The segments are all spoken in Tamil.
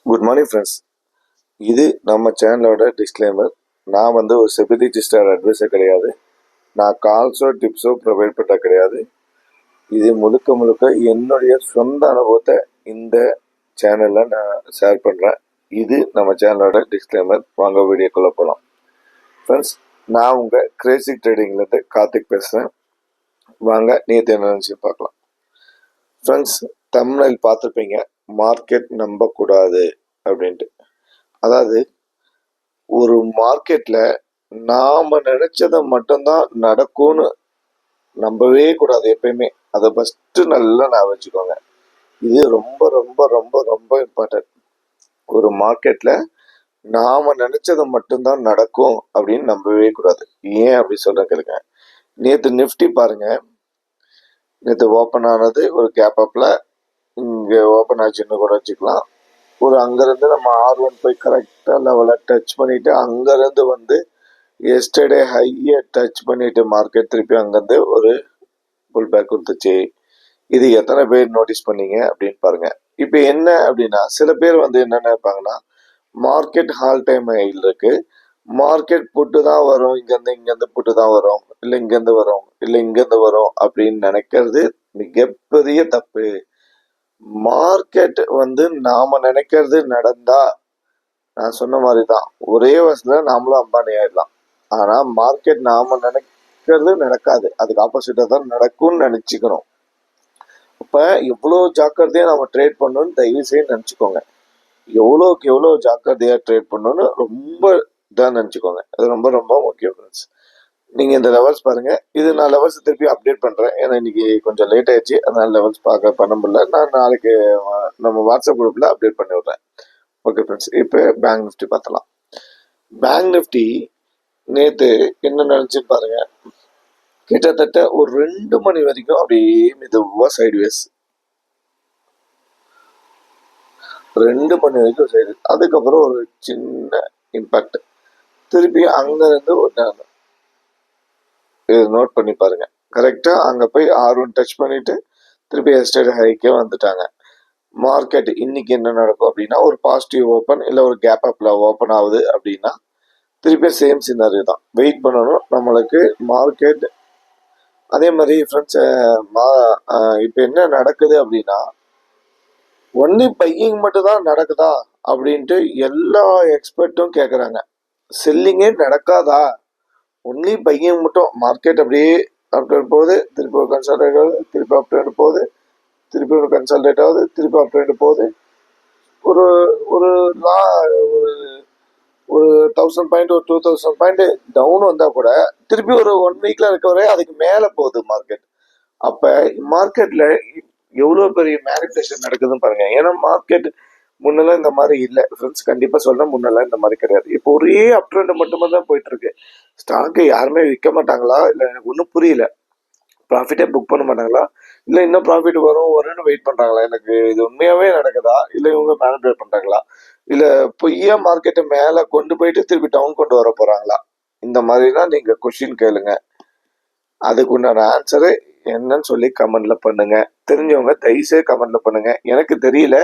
Good morning friends. இது நம்ம சேனலோட டிஸ்க்ளைமர். நான் ஒரு செபி ரிஜிஸ்டர்ட் அட்வைசர் கிடையாது. நான் கால்ஸோ டிப்ஸோ ப்ரொவைட் பண்ண கிடையாது. இது முழுக்க முழுக்க என்னுடைய சொந்த அனுபவத்தை இந்த சேனலில் நான் ஷேர் பண்ணுறேன். இது நம்ம சேனலோட டிஸ்க்ளைமர். வாங்க வீடியோக்குள்ளே போகலாம். ஃப்ரெண்ட்ஸ், நான் உங்கள் கிரேசி ட்ரேடிங்லேருந்து கார்த்திக் பேசுகிறேன். வாங்க நேற்று என்ன நினச்சி பார்க்கலாம். ஃப்ரெண்ட்ஸ், தமிழில் பார்த்துருப்பீங்க, மார்க்கெட் நம்பக்கூடாது அப்படின்ட்டு. அதாவது ஒரு மார்க்கெட்ல நாம நினைச்சதை மட்டும்தான் நடக்கும்னு நம்பவே கூடாது எப்பயுமே. அதை ஃபர்ஸ்ட் நல்லா நான் வச்சுக்கோங்க. இது ரொம்ப ரொம்ப ரொம்ப ரொம்ப இம்பார்ட்டன்ட். ஒரு மார்க்கெட்ல நாம நினைச்சதை மட்டும்தான் நடக்கும் அப்படின்னு நம்பவே கூடாது. ஏன் அப்படி சொல்ற கேளுங்க. நேற்று நிஃப்டி பாருங்க, நேற்று ஓப்பன் ஆனது ஒரு கேப் அப்ல இங்க ஓப்பன் ஆச்சுன்னு கூட வச்சுக்கலாம். ஒரு அங்கிருந்து நம்ம R1 போய் கரெக்டா லெவலை டச் பண்ணிட்டு அங்கிருந்து எஸ்டர்டே ஹையை டச் பண்ணிட்டு மார்க்கெட் திருப்பி அங்கிருந்து ஒரு புல் பேக் கொடுத்துச்சு. இது எத்தனை பேர் நோட்டீஸ் பண்ணீங்க அப்படின்னு பாருங்க. இப்போ என்ன அப்படின்னா, சில பேர் என்ன நினைப்பாங்கன்னா, மார்க்கெட் ஹால் டைம் இருக்கு, மார்க்கெட் புட்டு தான் வரும், இங்கிருந்து புட்டு தான் வரும், இல்லை இங்கிருந்து வரும், இல்லை இங்கிருந்து வரும் அப்படின்னு நினைக்கிறது மிகப்பெரிய தப்பு. மார்க்கெட் நாம நினைக்கிறது நடந்தா நான் சொன்ன மாதிரி தான், ஒரே வருஷத்துல நாமளும் அம்பானி ஆயிடலாம். ஆனா மார்க்கெட் நாம நினைக்கிறது நடக்காது, அதுக்கு ஆப்போசிட்டா தான் நடக்கும்னு நினைச்சுக்கணும். அப்ப எவ்வளவு ஜாக்கிரதையா நம்ம ட்ரேட் பண்ணணும்னு தயவு செய்து நினைச்சுக்கோங்க. எவ்வளோக்கு எவ்வளவு ஜாக்கிரதையா ட்ரேட் பண்ணணும்னு ரொம்ப இதாக நினைச்சுக்கோங்க. அது ரொம்ப ரொம்ப முக்கியம் ஃப்ரெண்ட்ஸ். நீங்க இந்த லெவல்ஸ் பாருங்க. இது நான் லெவல்ஸ் திருப்பி அப்டேட் பண்றேன். ஏன்னா இன்னைக்கு கொஞ்சம் லேட் ஆயிடுச்சு, அதனால லெவல்ஸ் பண்ண முடியல. நான் நாளைக்கு நம்ம வாட்ஸ்அப் குரூப்ல அப்டேட் பண்ணி விடுறேன். ஓகே ஃப்ரெண்ட்ஸ், இப்போ பேங்க் நிஃப்டி பார்த்தலாம். பேங்க் நிஃப்டி நேற்று என்ன நினைச்சு பாருங்க, கிட்டத்தட்ட ஒரு 2 மணி வரைக்கும் அப்படியே மெதுவா சைட்வேஸ். 2 மணி வரைக்கும் சைடு. அதுக்கப்புறம் ஒரு சின்ன இம்பாக்ட், திருப்பி அங்க இருந்து ஒரு நோட் பண்ணி பாருங்க. கரெக்டா அங்க போய் R1 டச் பண்ணிட்டு திருப்பி எஸ்டர்டே ஹைக்கே வந்துட்டாங்க. மார்க்கெட் இன்னைக்கு என்ன நடக்கும் அப்படின்னா, ஒரு பாசிட்டிவ் ஓப்பன் இல்லை ஒரு கேப் அப்ல ஓப்பன் ஆகுது அப்படின்னா திருப்பி சேம் சினாரியோ தான், வெயிட் பண்ணணும் நம்மளுக்கு மார்க்கெட். அதே மாதிரி ஃப்ரெண்ட்ஸ், இப்போ என்ன நடக்குது அப்படின்னா, ஒன்லி பையிங் மட்டும் தான் நடக்குதா அப்படின்ட்டு எல்லா எக்ஸ்பர்ட்டும் கேட்குறாங்க. செல்லிங்கே நடக்காதா, ஒன்லி பையிங் மட்டும். மார்க்கெட் அப்படியே அப்டேட் போகுது, திருப்பி ஒரு கன்சல்டேட் ஆகுது, திருப்பி அப்டேட் போகுது, திருப்பி ஒரு கன்சல்டேட் ஆகுது, திருப்பி அப்டேட் போகுது. ஒரு ஒரு ஒரு 1000 பாயிண்ட், ஒரு 2000 பாயிண்ட் டவுன் வந்தா கூட திருப்பி ஒரு 1 வீக்ல இருக்கவரை அதுக்கு மேல போகுது மார்க்கெட். அப்ப மார்க்கெட்ல எவ்வளவு பெரிய மேனிபுலேஷன் நடக்குதுன்னு பாருங்க. ஏன்னா மார்க்கெட் முன்னெல்லாம் இந்த மாதிரி இல்லை ஃப்ரெண்ட்ஸ், கண்டிப்பா சொல்றேன், முன்னெல்லாம் இந்த மாதிரி கிடையாது. இப்போ ஒரே அப் ட்ரெண்ட் மட்டுமே தான் போயிட்டு இருக்கு. ஸ்டாக்கை யாருமே விற்க மாட்டாங்களா, இல்லை எனக்கு ஒன்றும் புரியல. ப்ராஃபிட்டே புக் பண்ண மாட்டாங்களா, இல்லை இன்னும் ப்ராஃபிட் வரும்னு வெயிட் பண்றாங்களா? எனக்கு இது உண்மையாவே நடக்குதா, இல்லை இவங்க மேனிபுலேட் பண்றாங்களா, இல்லை பொய்யா மார்க்கெட்டை மேலே கொண்டு போயிட்டு திருப்பி டவுன் கொண்டு வர போறாங்களா? இந்த மாதிரிலாம் நீங்க கொஸ்டின் கேளுங்க. அதுக்கு உண்டான ஆன்சரு என்னன்னு சொல்லி கமெண்ட்ல பண்ணுங்க. தெரிஞ்சவங்க தயவுசெய்து கமெண்ட்ல பண்ணுங்க. எனக்கு தெரியல,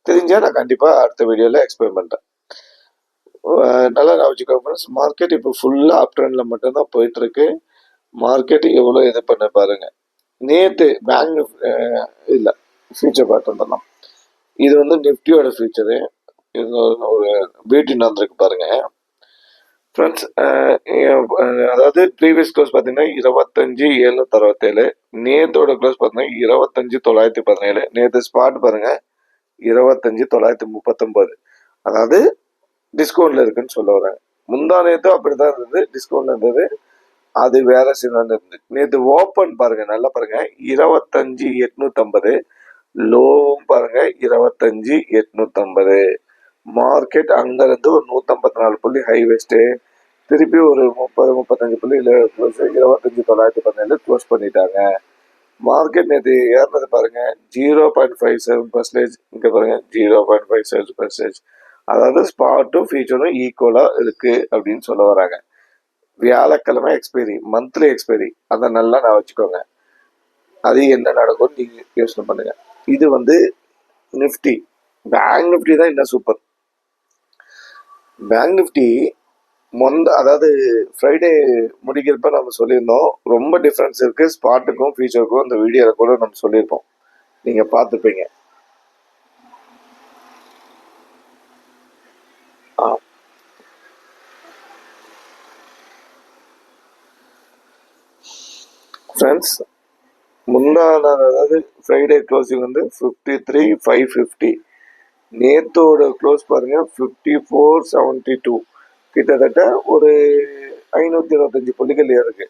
தெரிஞ்சா நான் கண்டிப்பா அடுத்த வீடியோல எக்ஸ்பிளைன் பண்றேன். நல்லா ஞாபகம் ஃப்ரெண்ட்ஸ், மார்க்கெட் இப்போ ஃபுல்லா அப் ட்ரெண்ட்ல மட்டும்தான் போயிட்டு இருக்கு. மார்க்கெட் எவ்வளோ இது பண்ண பாருங்க. நேற்று பேங்க் இல்லை ஃபியூச்சர் பார்த்து வந்துடலாம். இது நிஃப்டியோட ஃபியூச்சரு. இது ஒரு பியூட்டி நடந்திருக்கு பாருங்க ஃப்ரெண்ட்ஸ். அதாவது ப்ரீவியஸ் க்ளோஸ் பார்த்தீங்கன்னா 25,767. நேத்தோட க்ளோஸ் பார்த்தீங்கன்னா 25,917. நேற்று ஸ்பாட் பாருங்க 25,939. அதாவது டிஸ்கவுண்ட்ல இருக்குன்னு சொல்ல வராங்க. முந்தா நேத்தும் அப்படிதான் இருந்தது, டிஸ்கவுண்ட்ல இருந்தது. அது வேற சினான்னு இருந்தது. நேற்று ஓப்பன் பாருங்க, நல்லா பாருங்க, 25,850. லோவும் பாருங்க 25,850. மார்க்கெட் அங்க இருந்து ஒரு 154 புள்ளி ஹை வெஸ்ட், திருப்பி ஒரு 30-35 புள்ளி 25,917 க்ளோஸ் பண்ணிட்டாங்க. மார்க்கெட் நேற்று ஏறினது பாருங்க 0.57%. இங்க பாருங்க 0.57%. அதாவது ஸ்பாட்டும் ஃபியூச்சரும் ஈக்குவலா இருக்கு அப்படின்னு சொல்ல வராங்க. வியாழக்கிழமை எக்ஸ்பைரி, மந்த்லி எக்ஸ்பைரி, அதை நல்லா நான் வச்சுக்கோங்க. அது என்ன நடக்கும்னு நீங்க யோசனை பண்ணுங்க. இது நிஃப்டி. பேங்க் நிஃப்டி தான் இன்னும் சூப்பர். பேங்க் நிஃப்டி அதாவது ஃப்ரைடே முடிக்கிறப்ப நம்ம சொல்லியிருந்தோம், ரொம்ப டிஃப்ரென்ஸ் இருக்குது ஸ்பாட்டுக்கும் ஃபியூச்சருக்கும். இந்த வீடியோவில் கூட நம்ம சொல்லியிருப்போம், நீங்கள் பார்த்துப்பீங்க. ஃப்ரெண்ட்ஸ், அதாவது ஃப்ரைடே க்ளோசிங் வந்து 53,550. நேத்தோட க்ளோஸ் பாருங்க 54,72. கிட்டத்தட்ட ஒரு 525 புள்ளிகள் இருக்கு.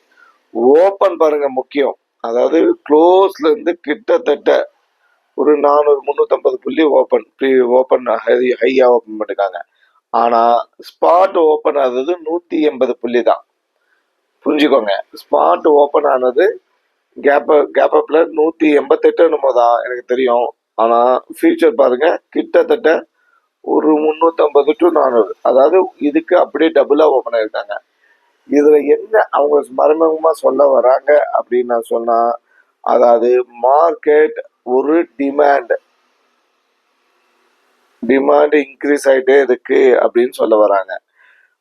ஓப்பன் பாருங்க முக்கியம். அதாவது க்ளோஸ்ல இருந்து கிட்டத்தட்ட ஒரு 400 350 புள்ளி ஓப்பன் ஹையா ஓப்பன் பண்ணிருக்காங்க. ஆனா ஸ்பாட் ஓப்பன் ஆனது 180 புள்ளி தான். புரிஞ்சுக்கோங்க, ஸ்பாட் ஓப்பன் ஆனது கேப் அப்ல 188 என்னமோ தான் எனக்கு தெரியும். ஆனா ஃபியூச்சர் பாருங்க கிட்டத்தட்ட ஒரு 350 டு 400, அதாவது இதுக்கு அப்படியே டபுளா ஓப்பன் ஆயிருக்காங்க. இதுல என்ன அவங்க மறைமுகமா சொல்ல வராங்க அப்படின்னு நான் சொன்னா, அதாவது மார்க்கெட் ஒரு டிமாண்ட் இன்க்ரீஸ் ஆயிட்டே இருக்கு அப்படின்னு சொல்ல வராங்க.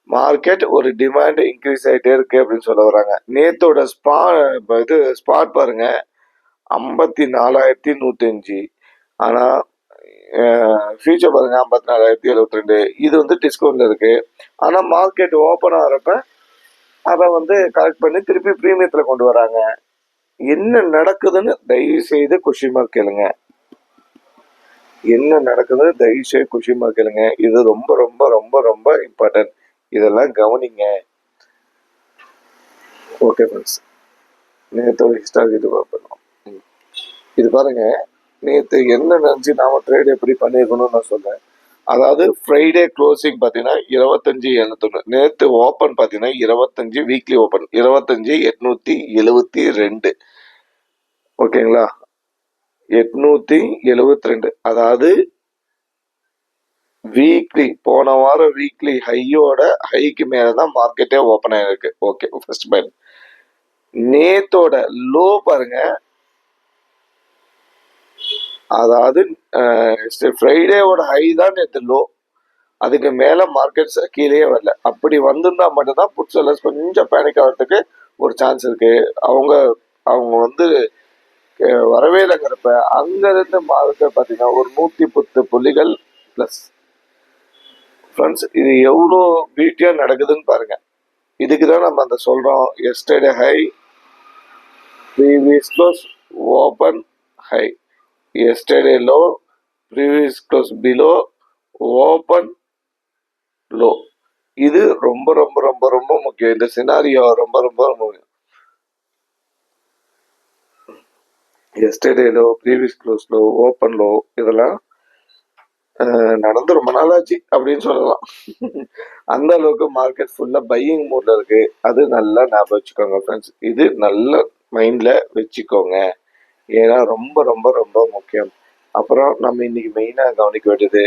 மார்க்கெட் ஒரு டிமாண்ட் இன்க்ரீஸ் ஆயிட்டே இருக்கு அப்படின்னு சொல்ல வராங்க. நேத்தோட ஸ்பாட் பாருங்க 54,105. ஆனா ஃபியூச்சர் பாருங்க 54,072. இது வந்து டிஸ்கவுண்ட்ல இருக்கு. ஆனா மார்க்கெட் ஓப்பன் ஆகிறப்ப அதை வந்து கலெக்ட் பண்ணி திருப்பி பிரீமியத்துல கொண்டு வராங்க. என்ன நடக்குதுன்னு தயவு செய்து கொஸ்டின் மார்க் கேளுங்க. என்ன நடக்குதுன்னு தயவு செய்து கொஸ்டின் மார்க் கேளுங்க. இது ரொம்ப ரொம்ப ரொம்ப ரொம்ப இம்பார்ட்டன்ட். இதெல்லாம் கவனிங்க. ஓகே ஃப்ரெண்ட்ஸ், நேற்று ஒரு ஹிஸ்டாரிக் பண்ணுவோம். இது பாருங்க, நேற்று என்ன நினச்சி நாம ட்ரேட் எப்படி பண்ணியிருக்கணும்னு நான் சொல்றேன். அதாவது ஃப்ரைடே க்ளோசிங் பார்த்தீங்கன்னா 25,701. நேற்று ஓப்பன் பார்த்தீங்கன்னா 25 வீக்லி ஓப்பன் 25,872. ஓகேங்களா, 872. அதாவது வீக்லி போன வாரம் வீக்லி ஹைக்கு மேலதான் மார்க்கெட்டே ஓப்பன் ஆயிருக்கு. Okay, first point. நேத்தோட லோ பாருங்க, அதாவது ஃப்ரைடேவோட ஹை தான் நேற்று லோ. அதுக்கு மேல மார்க்கெட்ஸ் கீழே வரல. அப்படி வந்திருந்தா மட்டும்தான் புட் செல்லர்ஸ் கொஞ்சம் பேனிக் ஆகிறதுக்கு ஒரு சான்ஸ் இருக்கு. அவங்க வந்து வரவே இல்லைங்கிறப்ப அங்க இருந்து மார்க்கெட் பாத்தீங்கன்னா ஒரு 110 புள்ளிகள் பிளஸ். ஃப்ரெண்ட்ஸ், இது எவ்வளோ பியூட்டியா நடக்குதுன்னு பாருங்க. இதுக்குதான் நம்ம அந்த சொல்றோம், yesterday high previous close open high, yesterday low previous close below open low. இது ரொம்ப ரொம்ப ரொம்ப ரொம்ப முக்கியம். இந்த சினாரியோ ரொம்ப ரொம்ப ரொம்ப முக்கியம். Yesterday low previous close low open low இதெல்லாம் நடந்து ரொம்ப நாளாச்சு அப்படின்னு சொல்லலாம். அந்த அளவுக்கு மார்க்கெட் ஃபுல்லா பையிங் மூட்ல இருக்கு. அது நல்லா ஞாபகம் வச்சுக்கோங்க ஃப்ரெண்ட்ஸ். இது நல்ல மைண்ட்ல வச்சுக்கோங்க. ஏன்னா ரொம்ப ரொம்ப ரொம்ப முக்கியம். அப்புறம் நம்ம இன்னைக்கு மெயினா கவனிக்க வேண்டியது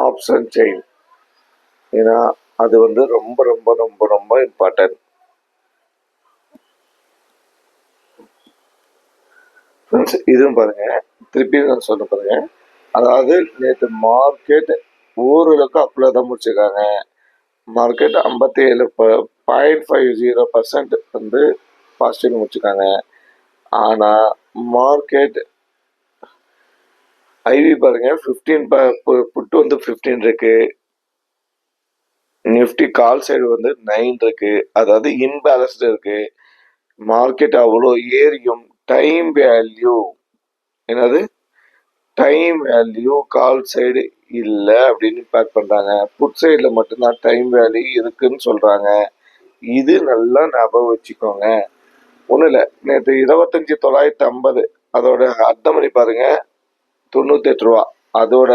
ஆப்ஷன் செயின். ஏன்னா அது வந்து ரொம்ப ரொம்ப ரொம்ப ரொம்ப இம்பார்ட்டன்ட். இதுவும் பாருங்க, திருப்பி நான் சொல்ல பாருங்க. அதாவது நேற்று மார்க்கெட் ஓரளவுக்கு அப்ல தான் முடிச்சிருக்காங்க. மார்க்கெட் 57.50% வந்து பாசிட்டிவ் முடிச்சிருக்காங்க. ஆனா மார்க்கெட் ஐவி பாருங்க 15 புட்டு வந்து 15 இருக்கு. நிஃப்டி கால் சைடு வந்து 9 இருக்கு. அதாவது இன்பேலன்ஸ்டு இருக்கு. மார்க்கெட் அவ்வளோ ஏறியும் டைம் வேல்யூ, என்னது டைம் வேல்யூ கால் சைடு இல்லை அப்படின்னு பேக் பண்றாங்க. புட் சைடுல மட்டும்தான் டைம் வேல்யூ இருக்குன்னு சொல்றாங்க. இது நல்லா ஞாபகம் வச்சுக்கோங்க. ஒன்றும் இல்லை, நேற்று 25,950 அதோட அர்த்தம் பண்ணி பாருங்க 98 ரூபா. அதோட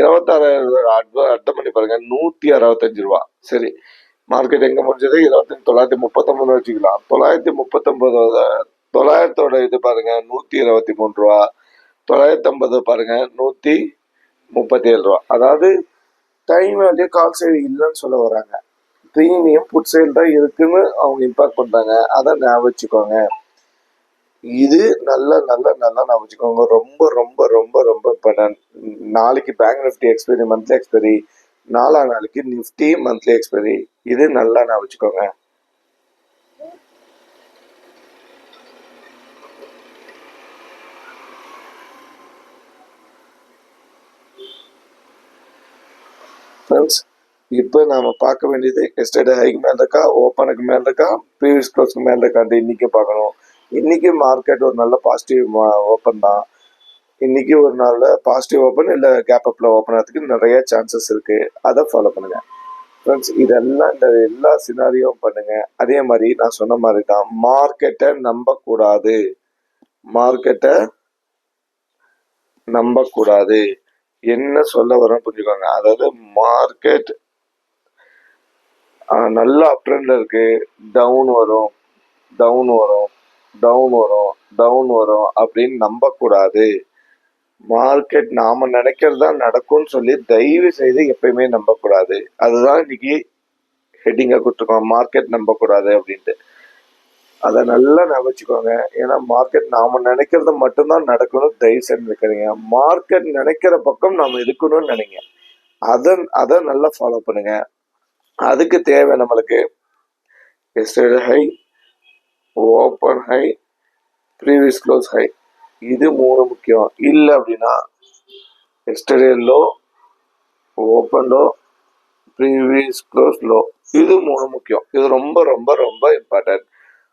26 அர்த்தம் பண்ணி பாருங்க 165 ரூபா. சரி, மார்க்கெட் எங்க முடிஞ்சது 25,939 வச்சுக்கலாம். 939 900ஓட இது பாருங்க 123 ரூபா. 950 பாருங்க 137 ரூபா. அதாவது டைம் வேல்யூ கால் சைடு இல்லைன்னு சொல்ல வராங்க. ப்ரீமியம் புட் சைடு தான் இருக்குன்னு அவங்க இம்பாக்ட் பண்றாங்க. அதை ஞாபகம் வச்சுக்கோங்க. இது நல்லா நல்லா நல்லா நான் வச்சுக்கோங்க. ரொம்ப ரொம்ப ரொம்ப ரொம்ப இம்பார்ட்டன்ட். நாளைக்கு bank Nifty expiry, monthly expiry, நாளைக்கு நிஃப்டி மந்த்லி எக்ஸ்பைரி. இது நல்லா நான் வச்சுக்கோங்க. ஃப்ரெண்ட்ஸ், இப்போ நாம பார்க்க வேண்டியது எஸ்டர்டே ஹைக்கு மேலே இருக்கா, ஓப்பனுக்கு மேலே இருக்கா, ப்ரீவியஸ் க்ளோஸ்க்கு மேலே இருக்கான்ட்டு இன்னைக்கு பார்க்கணும். இன்னைக்கு மார்க்கெட் ஒரு நல்ல பாசிட்டிவ் ஓப்பன் தான். இன்னைக்கு ஒரு நல்ல பாசிட்டிவ் ஓப்பன் இல்லை கேப் அப்ல ஓப்பன் ஆகிறதுக்கு நிறைய சான்சஸ் இருக்கு. அதை ஃபாலோ பண்ணுங்க ஃப்ரெண்ட்ஸ். இதெல்லாம் இந்த எல்லா சினாரியும் பண்ணுங்க. அதே மாதிரி நான் சொன்ன மாதிரி தான், மார்க்கெட்டை நம்பக்கூடாது. மார்க்கெட்டை நம்பக்கூடாது. என்ன சொல்ல வரோம் புரிஞ்சுக்கோங்க. அதாவது மார்க்கெட் நல்ல அப் ட்ரெண்ட்ல இருக்கு, டவுன் வரும், டவுன் வரும், டவுன் வரும், டவுன் வரும் அப்படின்னு நம்பக்கூடாது. மார்க்கெட் நாம நினைக்கிறதா நடக்கும்னு சொல்லி தயவு செய்து எப்பயுமே நம்பக்கூடாது. அதுதான் இன்னைக்கு ஹெட்டிங்கா கொடுத்துருக்கோம், மார்க்கெட் நம்பக்கூடாது அப்படின்ட்டு. அதை நல்லா நினைச்சுக்கோங்க. ஏன்னா மார்க்கெட் நாம நினைக்கிறத மட்டும்தான் நடக்கணும் தயவு செய்து நினைக்கிறீங்க. மார்க்கெட் நினைக்கிற பக்கம் நாம இருக்கணும்னு நினைங்க. அதை நல்லா ஃபாலோ பண்ணுங்க. அதுக்கு தேவை நம்மளுக்கு yesterday high, open high, previous close high. இது 3 முக்கியம். இல்லை அப்படின்னா yesterday low, open low, previous close low. இது 3 முக்கியம். இது ரொம்ப ரொம்ப ரொம்ப இம்பார்ட்டன்ட்.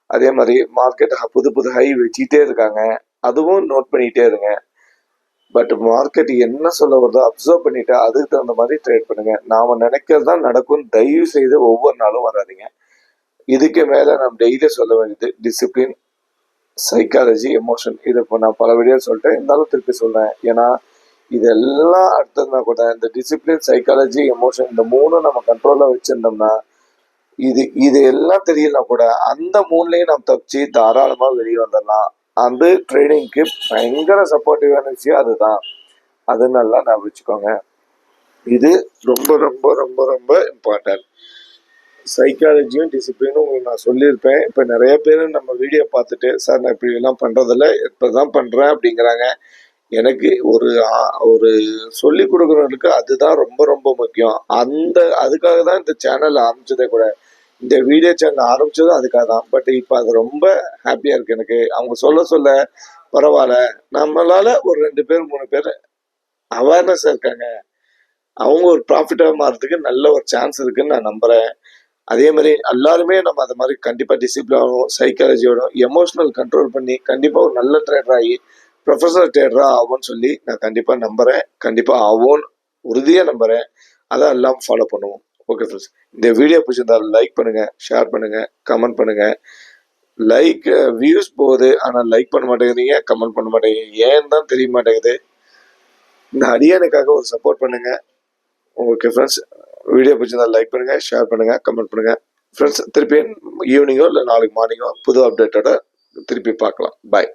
அதே மாதிரி மார்க்கெட் புது புது ஹை வச்சுட்டே இருக்காங்க, அதுவும் நோட் பண்ணிட்டே இருங்க. பட் மார்க்கெட் என்ன சொல்ல வருதோ அப்சர்வ் பண்ணிட்டு அதுக்கு தகுந்த மாதிரி ட்ரேட் பண்ணுங்க. நாம நினைக்கிறது தான் நடக்கும் தயவு செய்து ஒவ்வொரு நாளும் வராதிங்க. இதுக்கு மேல நம்ம டெய்லி சொல்ல வேண்டியது டிசிப்ளின், சைக்காலஜி, எமோஷன். இது இப்போ நான் பல வீடியோ சொல்லிட்டேன், இருந்தாலும் திருப்பி சொல்றேன். ஏன்னா இதெல்லாம் அடுத்ததுனா கூட இந்த டிசிப்ளின், சைக்காலஜி, எமோஷன், இந்த 3 நம்ம கண்ட்ரோல்ல வச்சிருந்தோம்னா, இது எல்லாம் தெரியலனா கூட அந்த 3லயும் நம்ம தப்பிச்சு தாராளமா வெளியே வந்துடலாம். அந்த ட்ரேடிங்க்கு பயங்கர சப்போர்ட்டிவான விஷயம் அதுதான். அது நல்லா நான் வச்சுக்கோங்க. இது ரொம்ப ரொம்ப ரொம்ப ரொம்ப இம்பார்ட்டன்ட். சைக்காலஜியும் டிசிப்ளினும் உங்களுக்கு நான் சொல்லியிருப்பேன். இப்போ நிறைய பேர் நம்ம வீடியோ பார்த்துட்டு சார் நான் இப்படி எல்லாம் பண்றதில்ல, இப்பதான் பண்றேன் அப்படிங்கிறாங்க. எனக்கு ஒரு சொல்லி கொடுக்குறவங்களுக்கு அதுதான் ரொம்ப ரொம்ப முக்கியம். அதுக்காக தான் இந்த சேனல் ஆரம்பிச்சதே கூட. இந்த வீடியோ சேனல் ஆரம்பிச்சதும் அதுக்காக தான். பட் இப்போ அது ரொம்ப ஹாப்பியா இருக்கு எனக்கு. அவங்க சொல்ல சொல்ல பரவாயில்ல, நம்மளால ஒரு 2 பேர் 3 பேர் அவேர்னஸ் இருக்காங்க, அவங்க ஒரு ப்ராஃபிட்டா மாறதுக்கு நல்ல ஒரு சான்ஸ் இருக்குன்னு நான் நம்புறேன். அதே மாதிரி எல்லாருமே நம்ம அது மாதிரி கண்டிப்பா டிசிப்ளினும் சைக்காலஜியோட எமோஷனல் கண்ட்ரோல் பண்ணி கண்டிப்பா ஒரு நல்ல ட்ரேடர் ஆகி ப்ரொஃபஷனல் ட்ரேடரா ஆகும்னு சொல்லி நான் கண்டிப்பா நம்புறேன். கண்டிப்பா ஆகும்னு உறுதியா நம்புறேன். அதை எல்லாம் ஃபாலோ பண்ணுவோம். ஓகே ஃப்ரெண்ட்ஸ், இந்த வீடியோ பிடிச்சிருந்தா லைக் பண்ணுங்க, ஷேர் பண்ணுங்க, கமெண்ட் பண்ணுங்க. லைக் வியூஸ் போகுது, ஆனா லைக் பண்ண மாட்டேங்கிறீங்க, கமெண்ட் பண்ண மாட்டேங்கிறீங்க. ஏன்னு தான் தெரிய மாட்டேங்குது. இந்த அடியானுக்காக ஒரு சப்போர்ட் பண்ணுங்க. ஓகே ஃப்ரெண்ட்ஸ், வீடியோ பிடிச்சிருந்தா லைக் பண்ணுங்க, ஷேர் பண்ணுங்க, கமெண்ட் பண்ணுங்க. ஃப்ரெண்ட்ஸ், திருப்பி ஈவினிங்கோ இல்லை நாளைக்கு மார்னிங்கோ புது அப்டேட்டோட திருப்பி பார்க்கலாம். பாய்.